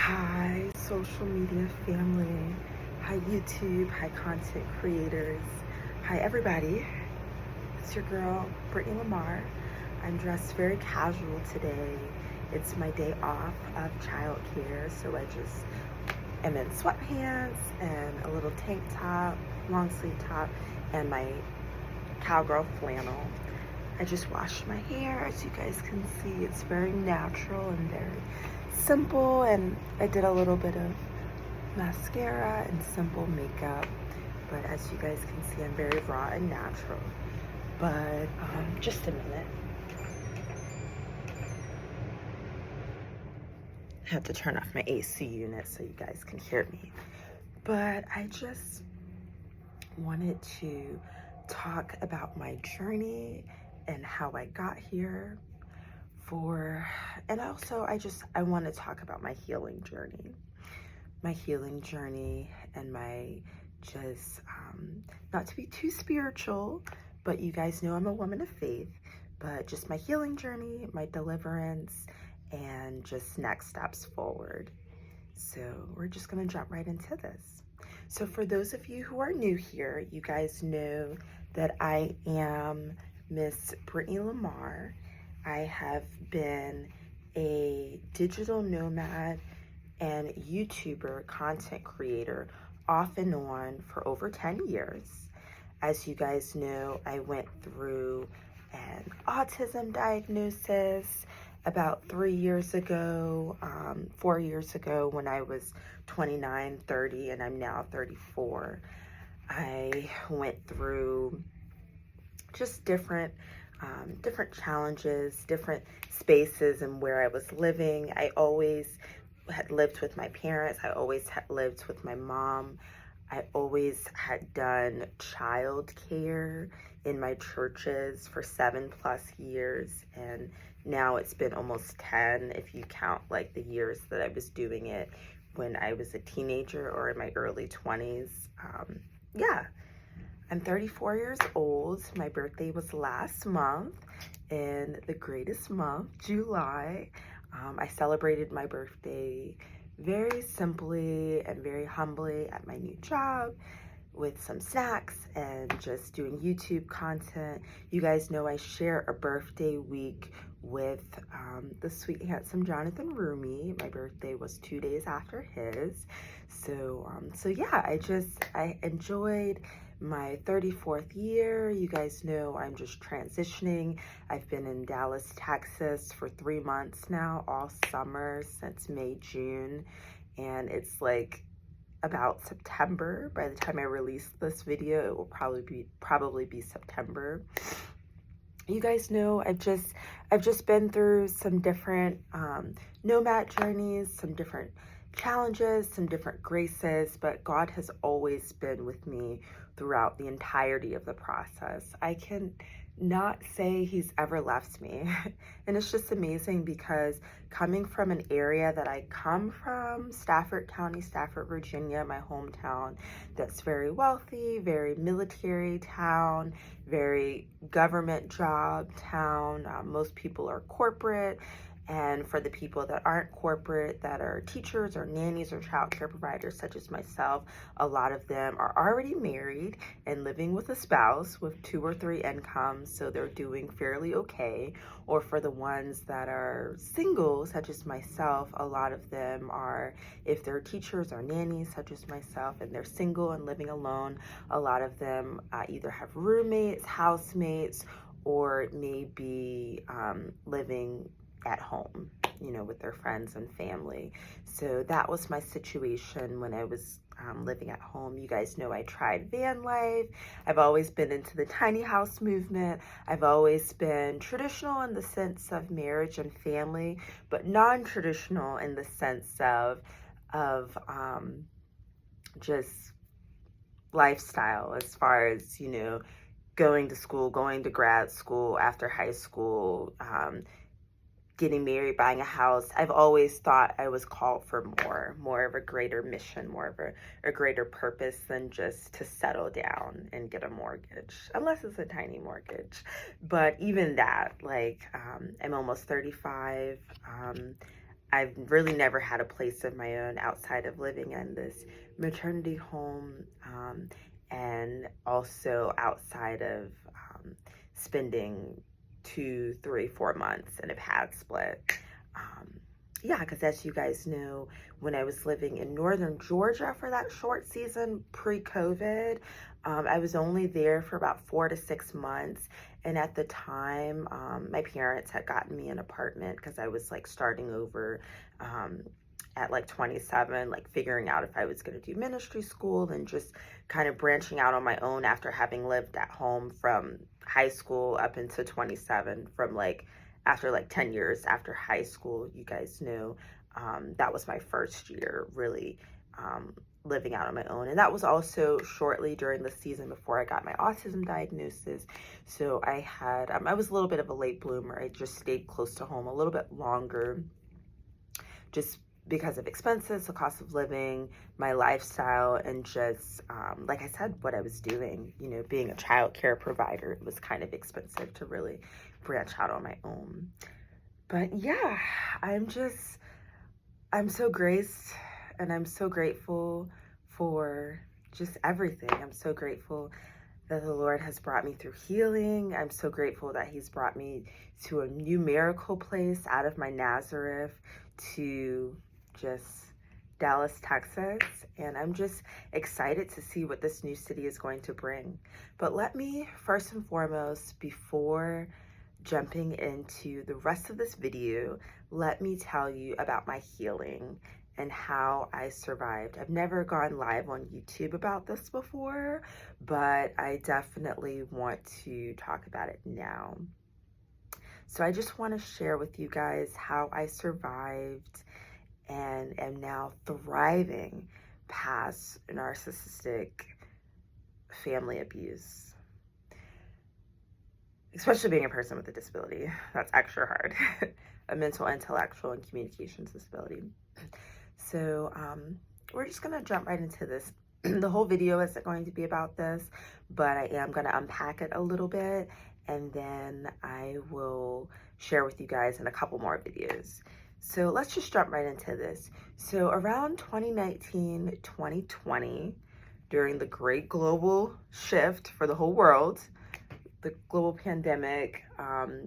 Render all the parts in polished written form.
Hi, social media family. Hi, YouTube. Hi, content creators. Hi, everybody. It's your girl, Brittany Lamar. I'm dressed very casual today. It's my day off of childcare, so I just am in sweatpants and a little tank top, long sleeve top, and my cowgirl flannel. I just washed my hair. As you guys can see, it's very natural and very simple, and I did a little bit of mascara and simple makeup, but as you guys can see, I'm very raw and natural. But just a minute, I have to turn off my AC unit so you guys can hear me. But I just wanted to talk about my journey and how I got here and also I want to talk about my healing journey and my just not to be too spiritual, but you guys know I'm a woman of faith, but just my healing journey, my deliverance, and just next steps forward. So we're just gonna jump right into this. So for those of you who are new here, you guys know that I am Miss Brittany Lamar. I have been a digital nomad and YouTuber content creator off and on for over 10 years. As you guys know, I went through an autism diagnosis about 3 years ago, 4 years ago when I was 29, 30, and I'm now 34. I went through just different challenges, different spaces and where I was living. I always had lived with my parents. I always had lived with my mom. I always had done childcare in my churches for 7+ years, and now it's been almost 10 if you count like the years that I was doing it when I was a teenager or in my early 20s. Yeah, I'm 34 years old. My birthday was last month, in the greatest month, July. I celebrated my birthday very simply and very humbly at my new job with some snacks and just doing YouTube content. You guys know I share a birthday week with the sweet, handsome Jonathan Rumi. My birthday was 2 days after his. So yeah, I enjoyed my 34th year. You guys know I'm just transitioning. I've been in Dallas, Texas for 3 months now, all summer since May, June. And it's like about September. By the time I release this video, it will probably be September. You guys know I've just been through some different nomad journeys, some different challenges, some different graces, but God has always been with me throughout the entirety of the process. I can not say he's ever left me. And it's just amazing because coming from an area that I come from, Stafford County, Stafford, Virginia, my hometown, that's very wealthy, very military town, very government job town. Most people are corporate. And for the people that aren't corporate, that are teachers or nannies or childcare providers, such as myself, a lot of them are already married and living with a spouse with 2 or 3 incomes, so they're doing fairly okay. Or for the ones that are single, such as myself, a lot of them are, if they're teachers or nannies, such as myself, and they're single and living alone, a lot of them either have roommates, housemates, or maybe living at home, you know, with their friends and family. So that was my situation when I was living at home. You guys know I tried van life. I've always been into the tiny house movement. I've always been traditional in the sense of marriage and family, but non-traditional in the sense of just lifestyle, as far as, you know, going to school, going to grad school after high school, getting married, buying a house. I've always thought I was called for more of a greater mission, more of a greater purpose than just to settle down and get a mortgage, unless it's a tiny mortgage. But even that, like, I'm almost 35. I've really never had a place of my own outside of living in this maternity home, and also outside of spending 2, 3, 4 months in a pad split. Yeah, because as you guys know, when I was living in northern Georgia for that short season pre-COVID, I was only there for about 4 to 6 months. And at the time, my parents had gotten me an apartment because I was like starting over at like 27, like figuring out if I was going to do ministry school and just kind of branching out on my own after having lived at home from high school up into 27, from like after like 10 years after high school. You guys know that was my first year really living out on my own. And that was also shortly during the season before I got my autism diagnosis. So I had, I was a little bit of a late bloomer. I just stayed close to home a little bit longer, just because of expenses, the cost of living, my lifestyle, and just, like I said, what I was doing, you know, being a child care provider, it was kind of expensive to really branch out on my own. But yeah, I'm so graced and I'm so grateful for just everything. I'm so grateful that the Lord has brought me through healing. I'm so grateful that He's brought me to a new miracle place out of my Nazareth to just Dallas, Texas. And I'm just excited to see what this new city is going to bring. But let me first and foremost, before jumping into the rest of this video, let me tell you about my healing and how I survived. I've never gone live on YouTube about this before, but I definitely want to talk about it now. So I just want to share with you guys how I survived and am now thriving past narcissistic family abuse. Especially being a person with a disability, that's extra hard. A mental, intellectual, and communications disability. So we're just gonna jump right into this. The whole video isn't going to be about this, but I am gonna unpack it a little bit, and then I will share with you guys in a couple more videos. So let's just jump right into this. So around 2019, 2020, during the great global shift for the whole world, the global pandemic,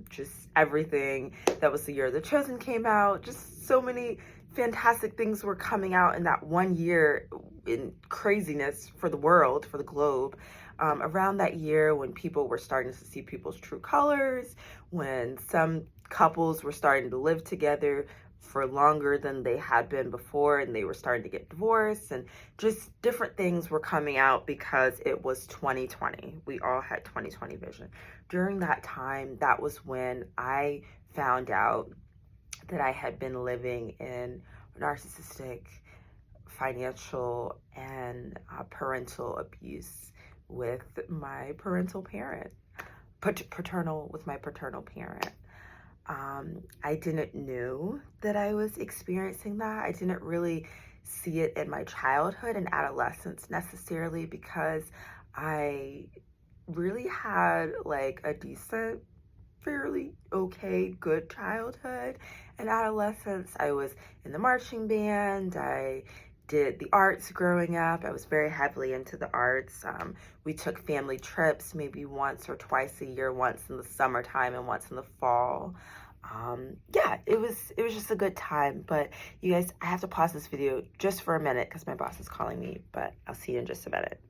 just everything. That was the year The Chosen came out. Just so many fantastic things were coming out in that one year in craziness for the world, for the globe. Around that year when people were starting to see people's true colors, when some couples were starting to live together for longer than they had been before, and they were starting to get divorced, and just different things were coming out because it was 2020. We all had 2020 vision. During that time, that was when I found out that I had been living in narcissistic, financial, and parental abuse with my parental parent, with my paternal parent. I didn't know that I was experiencing that. I didn't really see it in my childhood and adolescence necessarily, because I really had like a decent, fairly okay, good childhood and adolescence. I was in the marching band. I did the arts growing up. I was very heavily into the arts. We took family trips maybe once or twice a year, once in the summertime and once in the fall. Yeah, it was just a good time. But you guys, I have to pause this video just for a minute because my boss is calling me, but I'll see you in just a minute.